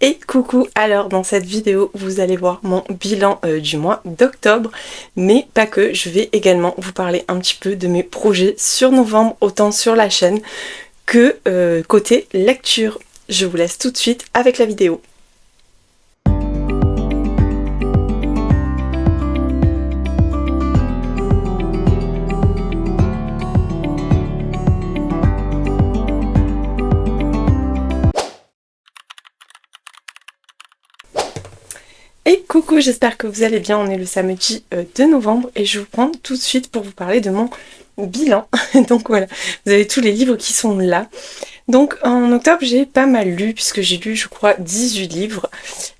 Et coucou, alors dans cette vidéo vous allez voir mon bilan du mois d'octobre, mais pas que, je vais également vous parler un petit peu de mes projets sur novembre, autant sur la chaîne que côté lecture. Je vous laisse tout de suite avec la vidéo. Et coucou, j'espère que vous allez bien, on est le samedi 2 novembre et je vous prends tout de suite pour vous parler de mon bilan. Donc voilà, vous avez tous les livres qui sont là. Donc en octobre j'ai pas mal lu puisque j'ai lu je crois 18 livres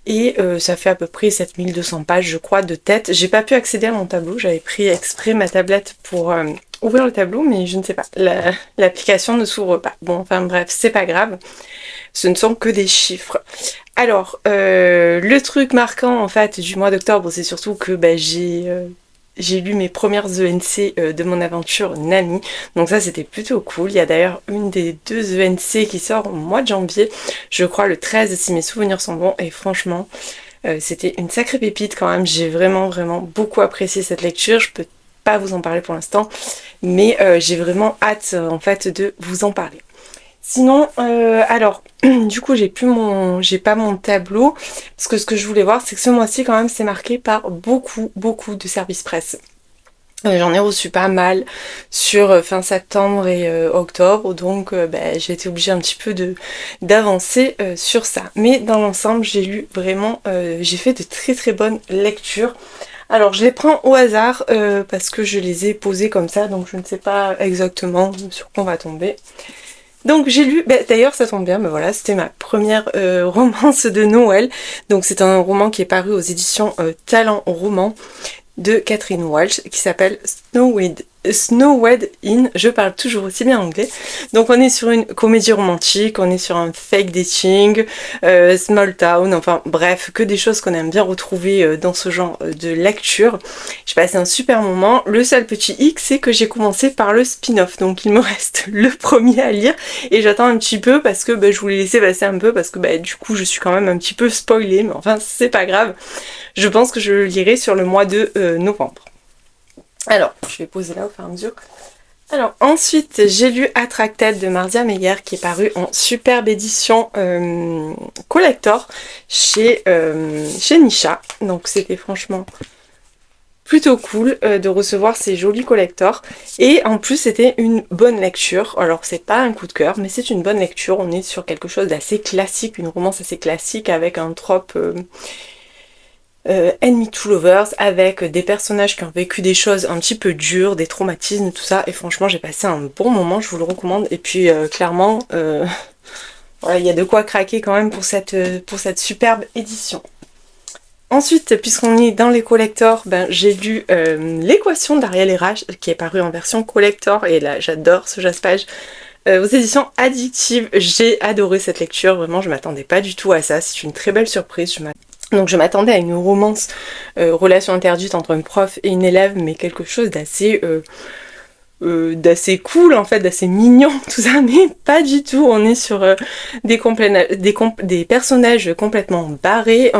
et ça fait à peu près 7200 pages je crois de tête. J'ai pas pu accéder à mon tableau, j'avais pris exprès ma tablette pour ouvrir le tableau mais je ne sais pas, l'application ne s'ouvre pas. Bon enfin bref, c'est pas grave, ce ne sont que des chiffres. Alors, le truc marquant en fait du mois d'octobre, c'est surtout que j'ai lu mes premières ENC de mon aventure Nami, donc ça c'était plutôt cool. Il y a d'ailleurs une des deux ENC qui sort au mois de janvier, je crois le 13 si mes souvenirs sont bons, et franchement c'était une sacrée pépite quand même. J'ai vraiment beaucoup apprécié cette lecture. Je peux pas vous en parler pour l'instant, mais j'ai vraiment hâte en fait de vous en parler. Sinon, alors, du coup, j'ai pas mon tableau, parce que ce que je voulais voir, c'est que ce mois-ci, quand même, c'est marqué par beaucoup de services presse. J'en ai reçu pas mal sur fin septembre et octobre, donc j'ai été obligée un petit peu d'avancer sur ça. Mais dans l'ensemble, j'ai lu vraiment, j'ai fait de très bonnes lectures. Alors, je les prends au hasard, parce que je les ai posées comme ça, donc je ne sais pas exactement sur quoi on va tomber. Donc j'ai lu, d'ailleurs ça tombe bien, voilà, c'était ma première romance de Noël. Donc c'est un roman qui est paru aux éditions Talent Roman de Catherine Walsh qui s'appelle Snowed In. Je parle toujours aussi bien anglais. Donc on est sur une comédie romantique, on est sur un fake dating, small town, enfin bref, que des choses qu'on aime bien retrouver dans ce genre de lecture. J'ai passé un super moment. Le seul petit hic, c'est que j'ai commencé par le spin-off, donc il me reste le premier à lire et j'attends un petit peu parce que je voulais laisser passer un peu parce que du coup je suis quand même un petit peu spoilée, mais enfin c'est pas grave. Je pense que je le lirai sur le mois de novembre. Alors, je vais poser là au fur et à mesure. Alors, ensuite, j'ai lu Attracted de Mardia Meyer qui est paru en superbe édition collector chez Nisha. Donc, c'était franchement plutôt cool de recevoir ces jolis collectors. Et en plus, c'était une bonne lecture. Alors, c'est pas un coup de cœur, mais c'est une bonne lecture. On est sur quelque chose d'assez classique, une romance assez classique avec un trope... Enemy to Lovers, avec des personnages qui ont vécu des choses un petit peu dures, des traumatismes, tout ça, et franchement j'ai passé un bon moment, je vous le recommande. Et puis clairement voilà, il y a de quoi craquer quand même pour cette superbe édition. Ensuite, puisqu'on est dans les collectors, j'ai lu l'équation d'Ariel Erach qui est paru en version collector, et là j'adore ce jaspage. Aux éditions Addictive, j'ai adoré cette lecture, vraiment je m'attendais pas du tout à ça, c'est une très belle surprise. Donc je m'attendais à une romance, relation interdite entre une prof et une élève, mais quelque chose d'assez cool en fait, d'assez mignon, tout ça, mais pas du tout. On est sur des personnages complètement barrés.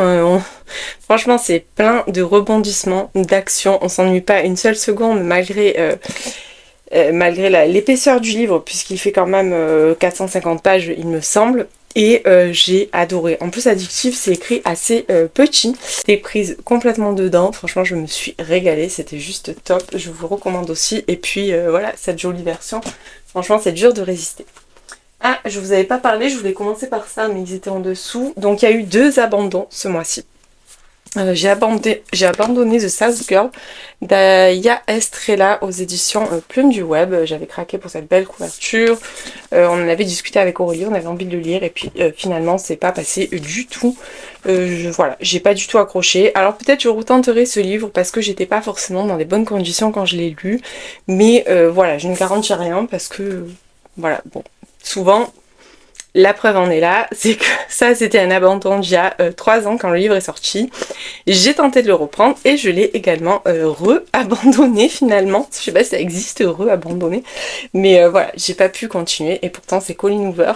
Franchement, c'est plein de rebondissements, d'actions. On s'ennuie pas une seule seconde malgré l'épaisseur du livre, puisqu'il fait quand même 450 pages, il me semble. Et j'ai adoré. En plus, Addictive, c'est écrit assez petit. J'étais prise complètement dedans. Franchement, je me suis régalée. C'était juste top. Je vous le recommande aussi. Et puis, voilà, cette jolie version. Franchement, c'est dur de résister. Ah, je vous avais pas parlé. Je voulais commencer par ça, mais ils étaient en dessous. Donc, il y a eu 2 abandons ce mois-ci. J'ai abandonné The South Girl d'Aya Estrella aux éditions Plume du Web. J'avais craqué pour cette belle couverture. On en avait discuté avec Aurélie, on avait envie de le lire et puis finalement c'est pas passé du tout. Voilà, j'ai pas du tout accroché. Alors peut-être je retenterai ce livre parce que j'étais pas forcément dans les bonnes conditions quand je l'ai lu. Mais voilà, je ne garantis rien parce que voilà, bon, souvent la preuve en est là, c'est que ça c'était un abandon d'il y a 3 ans quand le livre est sorti. J'ai tenté de le reprendre et je l'ai également re-abandonné finalement. Je sais pas si ça existe, re-abandonné, mais voilà, j'ai pas pu continuer et pourtant c'est Colleen Hoover.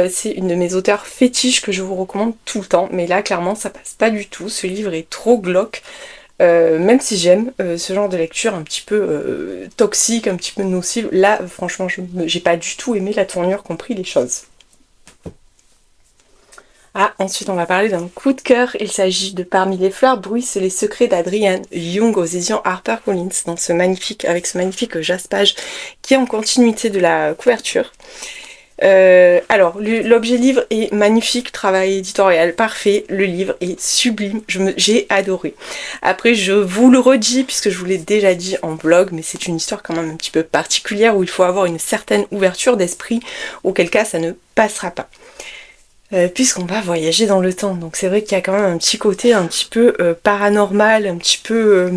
C'est une de mes auteurs fétiches que je vous recommande tout le temps, mais là clairement ça passe pas du tout. Ce livre est trop glauque. Même si j'aime ce genre de lecture un petit peu toxique, un petit peu nocive, là franchement j'ai pas du tout aimé la tournure qu'ont pris les choses. Ah, ensuite on va parler d'un coup de cœur, il s'agit de Parmi les fleurs bruissent les secrets d'Adrienne Young aux éditions HarperCollins, avec ce magnifique jaspage qui est en continuité de la couverture. Alors, l'objet livre est magnifique, travail éditorial parfait, le livre est sublime, j'ai adoré. Après, je vous le redis, puisque je vous l'ai déjà dit en vlog, mais c'est une histoire quand même un petit peu particulière où il faut avoir une certaine ouverture d'esprit, auquel cas ça ne passera pas. Puisqu'on va voyager dans le temps, donc c'est vrai qu'il y a quand même un petit côté un petit peu paranormal, un petit peu...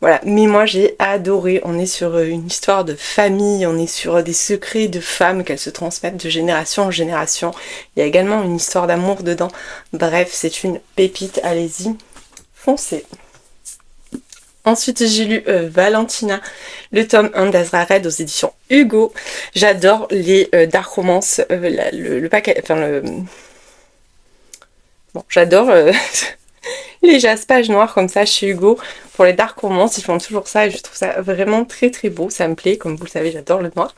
Voilà, mais moi j'ai adoré, on est sur une histoire de famille, on est sur des secrets de femmes qu'elles se transmettent de génération en génération. Il y a également une histoire d'amour dedans. Bref, c'est une pépite, allez-y, foncez. Ensuite j'ai lu Valentina, le tome 1 d'Azra Red aux éditions Hugo. J'adore les dark romances, le paquet, enfin le... Bon, j'adore... les jaspages noirs comme ça chez Hugo. Pour les dark romances, ils font toujours ça et je trouve ça vraiment très très beau. Ça me plaît, comme vous le savez, j'adore le noir.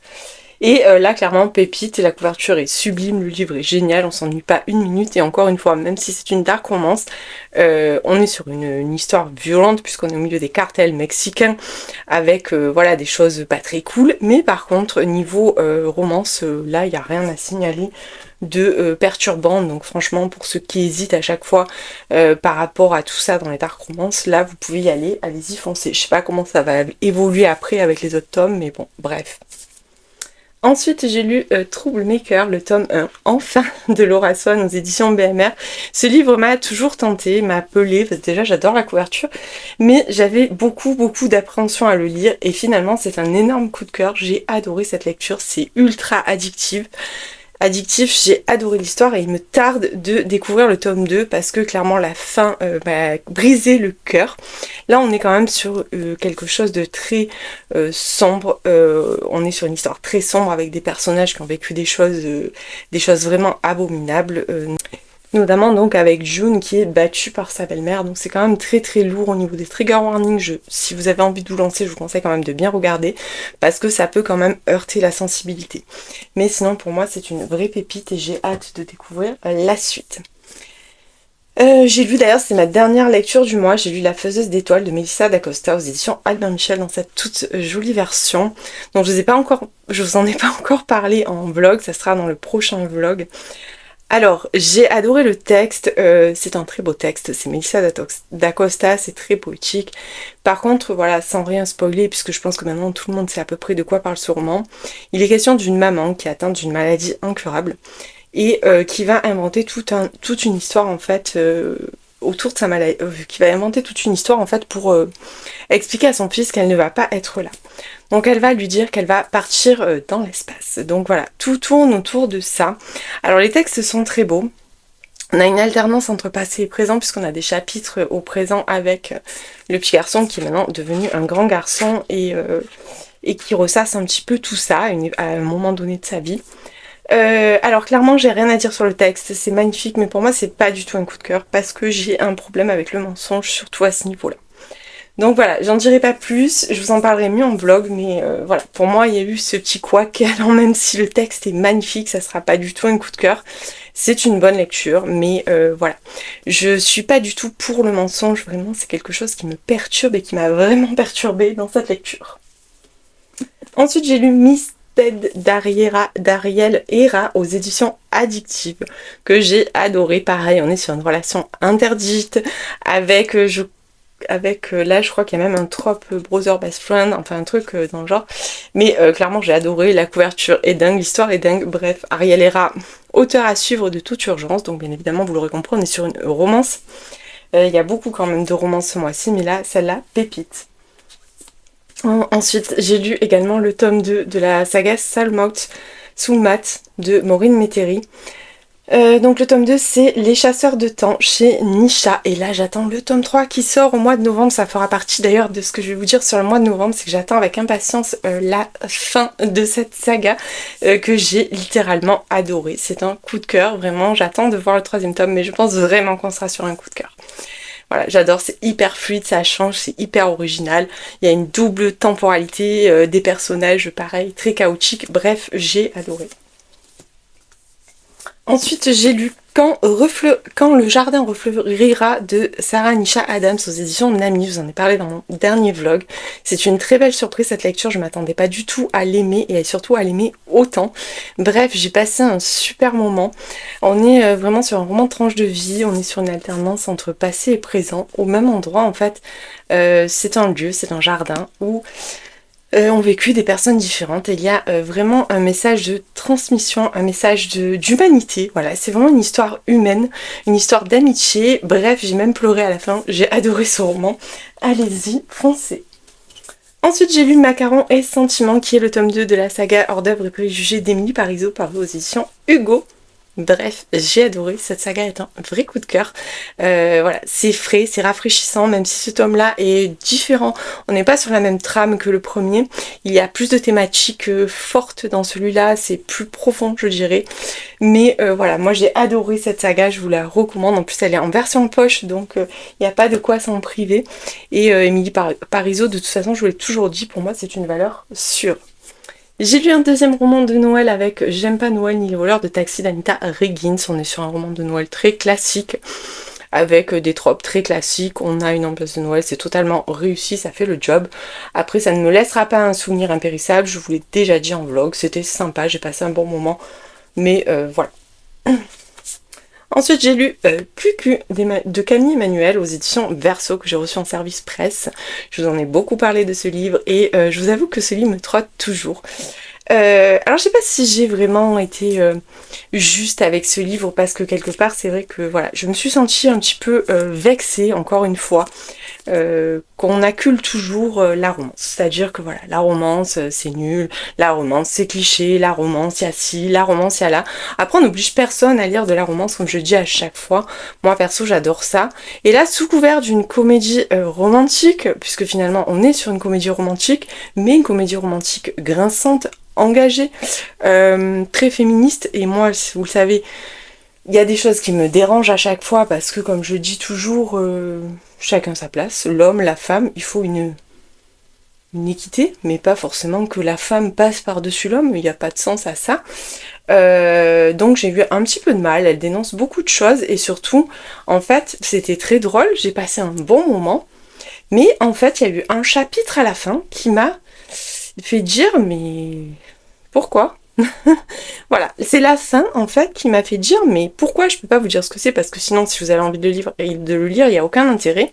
Et là, clairement, pépite, la couverture est sublime, le livre est génial, on s'ennuie pas une minute. Et encore une fois, même si c'est une dark romance, on est sur une histoire violente puisqu'on est au milieu des cartels mexicains avec voilà, des choses pas très cool. Mais par contre, niveau romance, là, il n'y a rien à signaler de perturbant. Donc franchement, pour ceux qui hésitent à chaque fois par rapport à tout ça dans les dark romances, là, vous pouvez y aller, allez-y, foncez. Je sais pas comment ça va évoluer après avec les autres tomes, mais bon, bref. Ensuite, j'ai lu Troublemaker, le tome 1, enfin, de Laura Swan aux éditions BMR. Ce livre m'a toujours tenté, m'a appelé, parce que déjà j'adore la couverture, mais j'avais beaucoup d'appréhension à le lire, et finalement c'est un énorme coup de cœur. J'ai adoré cette lecture, c'est ultra addictif, j'ai adoré l'histoire et il me tarde de découvrir le tome 2 parce que clairement la fin m'a brisé le cœur. Là on est quand même sur quelque chose de très sombre, on est sur une histoire très sombre avec des personnages qui ont vécu des choses vraiment abominables. Notamment donc avec June qui est battue par sa belle-mère, donc c'est quand même très très lourd au niveau des trigger warnings. Si vous avez envie de vous lancer, je vous conseille quand même de bien regarder parce que ça peut quand même heurter la sensibilité. Mais sinon pour moi c'est une vraie pépite et j'ai hâte de découvrir la suite. J'ai lu d'ailleurs, c'est ma dernière lecture du mois, j'ai lu La Faiseuse d'étoiles de Melissa d'Acosta aux éditions Albin Michel dans cette toute jolie version. Donc je vous en ai pas encore parlé en vlog, ça sera dans le prochain vlog. Alors, j'ai adoré le texte, c'est un très beau texte, c'est Melissa d'Acosta, c'est très poétique. Par contre, voilà, sans rien spoiler, puisque je pense que maintenant tout le monde sait à peu près de quoi parle ce roman, il est question d'une maman qui est atteinte d'une maladie incurable et qui va inventer toute une histoire en fait autour de sa maladie, qui va inventer toute une histoire en fait pour expliquer à son fils qu'elle ne va pas être là. Donc elle va lui dire qu'elle va partir dans l'espace. Donc voilà, tout tourne autour de ça. Alors les textes sont très beaux. On a une alternance entre passé et présent puisqu'on a des chapitres au présent avec le petit garçon qui est maintenant devenu un grand garçon et qui ressasse un petit peu tout ça à un moment donné de sa vie. Alors clairement j'ai rien à dire sur le texte, c'est magnifique mais pour moi c'est pas du tout un coup de cœur parce que j'ai un problème avec le mensonge surtout à ce niveau-là. Donc voilà, j'en dirai pas plus, je vous en parlerai mieux en vlog, mais voilà, pour moi il y a eu ce petit couac, alors même si le texte est magnifique, ça sera pas du tout un coup de cœur, c'est une bonne lecture, mais voilà, je suis pas du tout pour le mensonge, vraiment c'est quelque chose qui me perturbe et qui m'a vraiment perturbée dans cette lecture. Ensuite j'ai lu Misted d'Ariel Hera aux éditions Addictive, que j'ai adoré, pareil, on est sur une relation interdite, avec là je crois qu'il y a même un trope brother best friend, enfin un truc dans le genre, mais clairement j'ai adoré, la couverture est dingue, l'histoire est dingue, bref, Ariel Hera, auteur à suivre de toute urgence, donc bien évidemment vous l'aurez compris, on est sur une romance, il y a beaucoup quand même de romances ce mois-ci, mais là, celle-là, pépite. Ensuite, j'ai lu également le tome 2 de la saga Salmouth, sous le mat de Maureen Métairie. Donc le tome 2 c'est Les Chasseurs de Temps chez Nisha, et là j'attends le tome 3 qui sort au mois de novembre. Ça fera partie d'ailleurs de ce que je vais vous dire sur le mois de novembre, c'est que j'attends avec impatience la fin de cette saga que j'ai littéralement adorée. C'est un coup de cœur, vraiment, j'attends de voir le 3e tome, mais je pense vraiment qu'on sera sur un coup de cœur. Voilà, j'adore, c'est hyper fluide, ça change, c'est hyper original, il y a une double temporalité, des personnages pareil, très chaotiques, bref, j'ai adoré. Ensuite, j'ai lu Quand le jardin refleurira de Sarah Nisha Adams aux éditions Nami. Je vous en ai parlé dans mon dernier vlog. C'est une très belle surprise cette lecture, je m'attendais pas du tout à l'aimer et surtout à l'aimer autant. Bref, j'ai passé un super moment. On est vraiment sur un roman de tranche de vie, on est sur une alternance entre passé et présent, au même endroit en fait. C'est un lieu, c'est un jardin où ont vécu des personnes différentes, et il y a vraiment un message de transmission, un message d'humanité, voilà, c'est vraiment une histoire humaine, une histoire d'amitié, bref, j'ai même pleuré à la fin, j'ai adoré ce roman, allez-y, foncez. Ensuite, j'ai lu Macaron et Sentiments, qui est le tome 2 de la saga Hors d'œuvre et préjugés d'Émilie Parizeau, paru aux éditions Hugo. Bref, j'ai adoré, cette saga est un vrai coup de cœur. Voilà, c'est frais, c'est rafraîchissant, même si ce tome-là est différent. On n'est pas sur la même trame que le premier. Il y a plus de thématiques fortes dans celui-là, c'est plus profond, je dirais. Mais voilà, moi j'ai adoré cette saga, je vous la recommande. En plus, elle est en version poche, donc il n'y a pas de quoi s'en priver. Et Émilie Parizeau, de toute façon, je vous l'ai toujours dit, pour moi c'est une valeur sûre. J'ai lu un deuxième roman de Noël avec J'aime pas Noël ni les voleurs de taxi d'Anita Riggins. On est sur un roman de Noël très classique, avec des tropes très classiques. On a une ambiance de Noël, c'est totalement réussi, ça fait le job. Après, ça ne me laissera pas un souvenir impérissable, je vous l'ai déjà dit en vlog, c'était sympa, j'ai passé un bon moment. Mais voilà. Ensuite, j'ai lu QQ de Camille Emmanuel aux éditions Verso, que j'ai reçu en service presse. Je vous en ai beaucoup parlé de ce livre et je vous avoue que ce livre me trotte toujours. Alors je sais pas si j'ai vraiment été juste avec ce livre, parce que quelque part c'est vrai que voilà, je me suis sentie un petit peu vexée encore une fois qu'on accule toujours la romance. C'est-à-dire que voilà, la romance c'est nul, la romance c'est cliché, la romance il y a ci, la romance il y a là. Après on n'oblige personne à lire de la romance, comme je dis à chaque fois. Moi perso j'adore ça. Et là, sous couvert d'une comédie romantique, puisque finalement on est sur une comédie romantique, mais une comédie romantique grinçante, engagée, très féministe, et moi, vous le savez, il y a des choses qui me dérangent à chaque fois, parce que comme je dis toujours, chacun sa place, l'homme, la femme, il faut une équité, mais pas forcément que la femme passe par-dessus l'homme, il n'y a pas de sens à ça. Donc j'ai eu un petit peu de mal, elle dénonce beaucoup de choses, et surtout, en fait, c'était très drôle, j'ai passé un bon moment, mais en fait, il y a eu un chapitre à la fin qui m'a fait dire, mais pourquoi? Voilà, c'est la fin en fait qui m'a fait dire, mais pourquoi? Je peux pas vous dire ce que c'est, parce que sinon si vous avez envie de le lire, il n'y a aucun intérêt.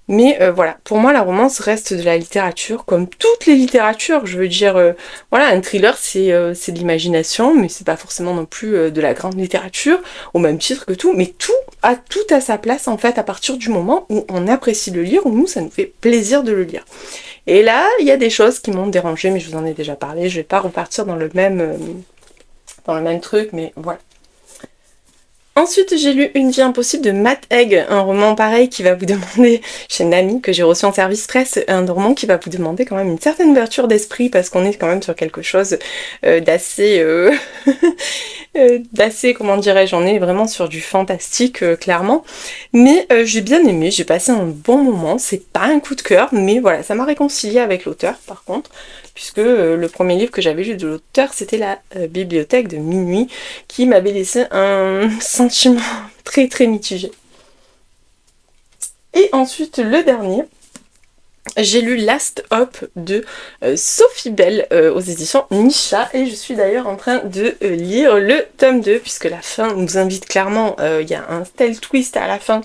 Mais voilà, pour moi la romance reste de la littérature, comme toutes les littératures. Je veux dire, voilà, un thriller c'est de l'imagination, mais c'est pas forcément non plus de la grande littérature, au même titre que tout, mais tout a sa place en fait à partir du moment où on apprécie le lire, où nous ça nous fait plaisir de le lire. Et là, il y a des choses qui m'ont dérangée, mais je vous en ai déjà parlé, je vais pas repartir dans le même truc, mais voilà. Ensuite, j'ai lu Une vie impossible de Matt Haig, un roman pareil qui va vous demander, chez Nami, que j'ai reçu en service presse, un roman qui va vous demander quand même une certaine ouverture d'esprit, parce qu'on est quand même sur quelque chose d'assez, comment dirais-je, on est vraiment sur du fantastique, clairement. Mais j'ai bien aimé, j'ai passé un bon moment, c'est pas un coup de cœur, mais voilà, ça m'a réconcilié avec l'auteur, par contre, puisque le premier livre que j'avais lu de l'auteur, c'était La bibliothèque de minuit, qui m'avait laissé un sentiment très très mitigé. Et ensuite, le dernier, j'ai lu Last Hop de Sophie Bell aux éditions Nisha, et je suis d'ailleurs en train de lire le tome 2, puisque la fin nous invite clairement, il y a un tel twist à la fin,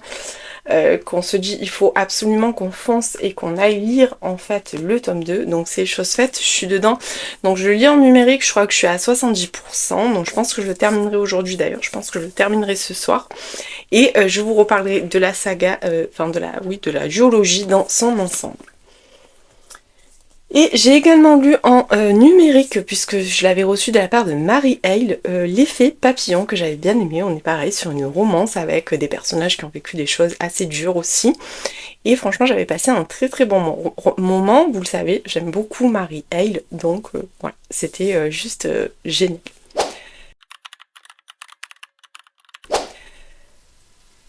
qu'on se dit il faut absolument qu'on fonce et qu'on aille lire en fait le tome 2, donc c'est chose faite, je suis dedans, donc je le lis en numérique, je crois que je suis à 70%, donc je pense que je le terminerai aujourd'hui d'ailleurs, je pense que je le terminerai ce soir, et je vous reparlerai de la saga, de la duologie dans son ensemble. Et j'ai également lu en numérique, puisque je l'avais reçu de la part de Marie Hale, L'effet papillon, que j'avais bien aimé. On est pareil sur une romance avec des personnages qui ont vécu des choses assez dures aussi. Et franchement, j'avais passé un très très bon moment. Vous le savez, j'aime beaucoup Marie Hale, donc voilà, c'était juste génial.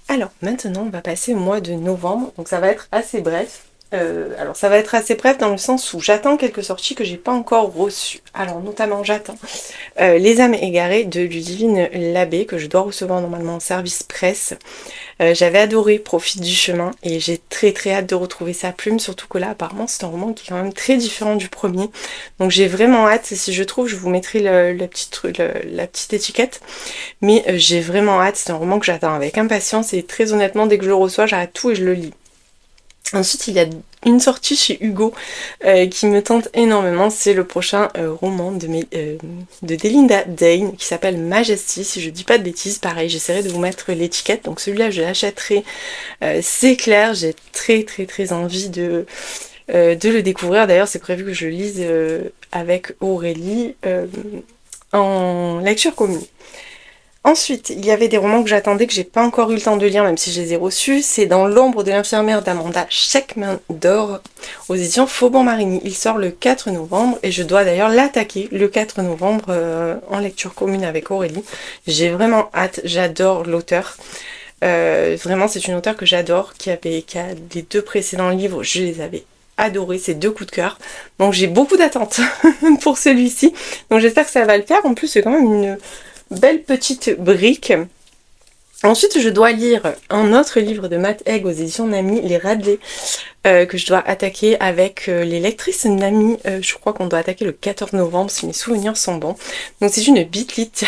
Alors maintenant, on va passer au mois de novembre, donc ça va être assez bref. Alors ça va être assez bref dans le sens où j'attends quelques sorties que j'ai pas encore reçues. Alors notamment j'attends Les âmes égarées de Ludivine Labbé, que je dois recevoir normalement en service presse. J'avais adoré Profite du chemin et j'ai très très hâte de retrouver sa plume, surtout que là apparemment c'est un roman qui est quand même très différent du premier. Donc j'ai vraiment hâte, si je trouve je vous mettrai la petite étiquette. Mais j'ai vraiment hâte, c'est un roman que j'attends avec impatience et très honnêtement dès que je le reçois j'arrête tout et je le lis. Ensuite, il y a une sortie chez Hugo qui me tente énormément, c'est le prochain roman de Delinda Dane qui s'appelle Majesty, si je dis pas de bêtises. Pareil, j'essaierai de vous mettre l'étiquette, donc celui-là je l'achèterai, c'est clair, j'ai très très très envie de le découvrir. D'ailleurs, c'est prévu que je le lise avec Aurélie en lecture commune. Ensuite, il y avait des romans que j'attendais, que j'ai pas encore eu le temps de lire, même si je les ai reçus. C'est Dans l'ombre de l'infirmière d'Amanda Scheckman d'Or, aux éditions Faubourg-Marigny. Il sort le 4 novembre et je dois d'ailleurs l'attaquer le 4 novembre en lecture commune avec Aurélie. J'ai vraiment hâte, j'adore l'auteur. Vraiment, c'est une auteure que j'adore, qui a les 2 précédents livres, je les avais adorés, c'est 2 coups de cœur. Donc j'ai beaucoup d'attentes pour celui-ci. Donc j'espère que ça va le faire. En plus, c'est quand même une belle petite brique. Ensuite, je dois lire un autre livre de Matt Haig aux éditions Nami, Les Radley, que je dois attaquer avec les lectrices Nami. Je crois qu'on doit attaquer le 14 novembre, si mes souvenirs sont bons. Donc c'est une bitlite.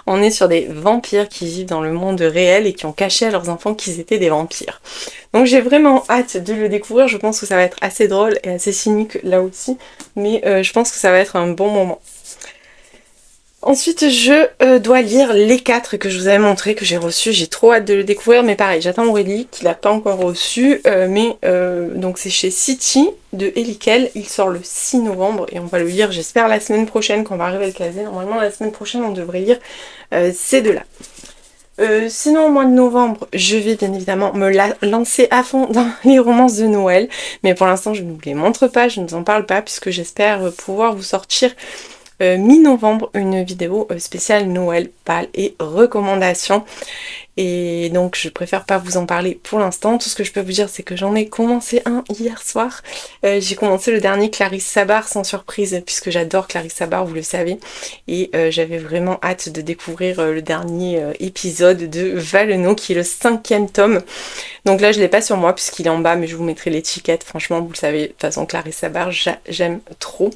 On est sur des vampires qui vivent dans le monde réel et qui ont caché à leurs enfants qu'ils étaient des vampires. Donc j'ai vraiment hâte de le découvrir. Je pense que ça va être assez drôle et assez cynique là aussi. Mais je pense que ça va être un bon moment. Ensuite, je dois lire Les 4 que je vous avais montré, que j'ai reçu. J'ai trop hâte de le découvrir, mais pareil, j'attends Aurélie, qui l'a pas encore reçu. Donc c'est chez City de Elikel. Il sort le 6 novembre et on va le lire, j'espère, la semaine prochaine, quand on va arriver à le caser. Normalement, la semaine prochaine, on devrait lire ces deux-là. Sinon, au mois de novembre, je vais bien évidemment me lancer à fond dans les romances de Noël. Mais pour l'instant, je ne vous les montre pas, je ne vous en parle pas, puisque j'espère pouvoir vous sortir mi-novembre une vidéo spéciale Noël, Pâques et recommandations. Et donc je préfère pas vous en parler pour l'instant. Tout ce que je peux vous dire, c'est que j'en ai commencé un hier soir. J'ai commencé le dernier Clarisse Sabar, sans surprise, puisque j'adore Clarisse Sabar, vous le savez. Et j'avais vraiment hâte de découvrir le dernier épisode de Valenod, qui est le 5e tome. Donc là, je l'ai pas sur moi, puisqu'il est en bas, mais je vous mettrai l'étiquette. Franchement, vous le savez, de toute façon, Clarisse Sabar, j'aime trop.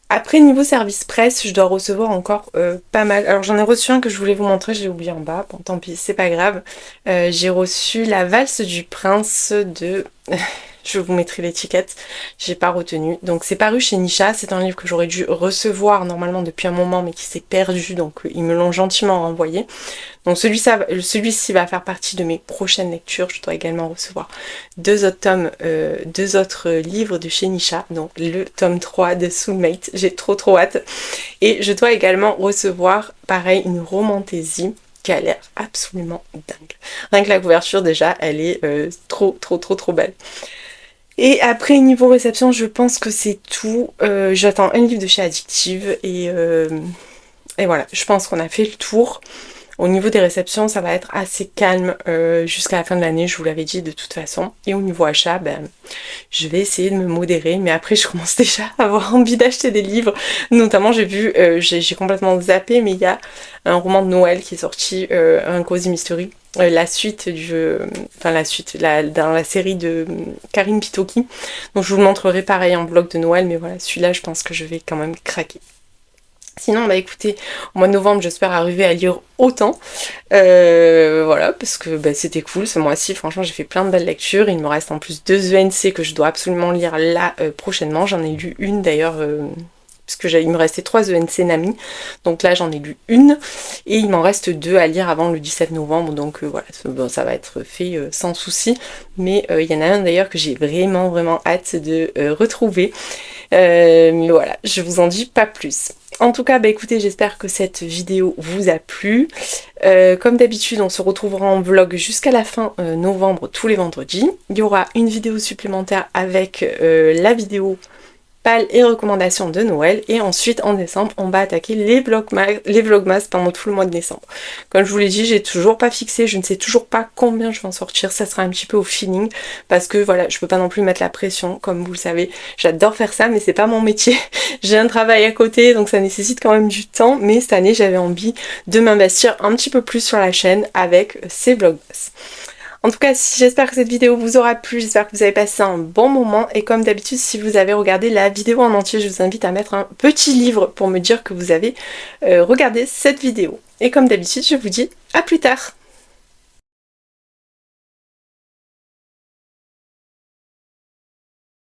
Après, niveau service presse, je dois recevoir encore pas mal. Alors j'en ai reçu un que je voulais vous montrer, je l'ai oublié en bas. Bon, tant pis, c'est pas grave. J'ai reçu La valse du prince de... je vous mettrai l'étiquette, j'ai pas retenu. Donc c'est paru chez Nisha, c'est un livre que j'aurais dû recevoir normalement depuis un moment, mais qui s'est perdu, donc ils me l'ont gentiment renvoyé. Donc celui-ci va faire partie de mes prochaines lectures. Je dois également recevoir 2 autres livres de chez Nisha, donc le tome 3 de Soulmate. J'ai trop hâte. Et je dois également recevoir, pareil, une romantaisie qui a l'air absolument dingue. Rien que la couverture déjà, elle est trop belle. Et après, niveau réception, je pense que c'est tout. J'attends un livre de chez Addictive et voilà, je pense qu'on a fait le tour. Au niveau des réceptions, ça va être assez calme jusqu'à la fin de l'année, je vous l'avais dit de toute façon. Et au niveau achat, je vais essayer de me modérer, mais après je commence déjà à avoir envie d'acheter des livres. Notamment, j'ai complètement zappé, mais il y a un roman de Noël qui est sorti, un Cozy Mystery. La suite dans la série de Karine Pitoki. Donc je vous le montrerai pareil en vlog de Noël, mais voilà, celui-là je pense que je vais quand même craquer. Sinon, écoutez, au mois de novembre, j'espère arriver à lire autant. Voilà, parce que c'était cool ce mois-ci. Franchement, j'ai fait plein de belles lectures. Il me reste en plus 2 ENC que je dois absolument lire là prochainement. J'en ai lu une d'ailleurs puisque il me restait 3 ENC Nami, donc là j'en ai lu une, et il m'en reste 2 à lire avant le 17 novembre, donc voilà, bon, ça va être fait sans souci, mais il y en a un d'ailleurs que j'ai vraiment hâte de retrouver, mais voilà, je vous en dis pas plus. En tout cas, bah écoutez, j'espère que cette vidéo vous a plu. Comme d'habitude, on se retrouvera en vlog jusqu'à la fin novembre, tous les vendredis. Il y aura une vidéo supplémentaire avec la vidéo pales et recommandations de Noël. Et ensuite, en décembre, on va attaquer les vlogmas pendant tout le mois de décembre. Comme je vous l'ai dit, j'ai toujours pas fixé, je ne sais toujours pas combien je vais en sortir. Ça sera un petit peu au feeling, parce que voilà, je peux pas non plus mettre la pression, comme vous le savez. J'adore faire ça, mais c'est pas mon métier. J'ai un travail à côté, donc ça nécessite quand même du temps. Mais cette année, j'avais envie de m'investir un petit peu plus sur la chaîne avec ces vlogmas. En tout cas, j'espère que cette vidéo vous aura plu, j'espère que vous avez passé un bon moment, et comme d'habitude, si vous avez regardé la vidéo en entier, je vous invite à mettre un petit livre pour me dire que vous avez regardé cette vidéo. Et comme d'habitude, je vous dis à plus tard.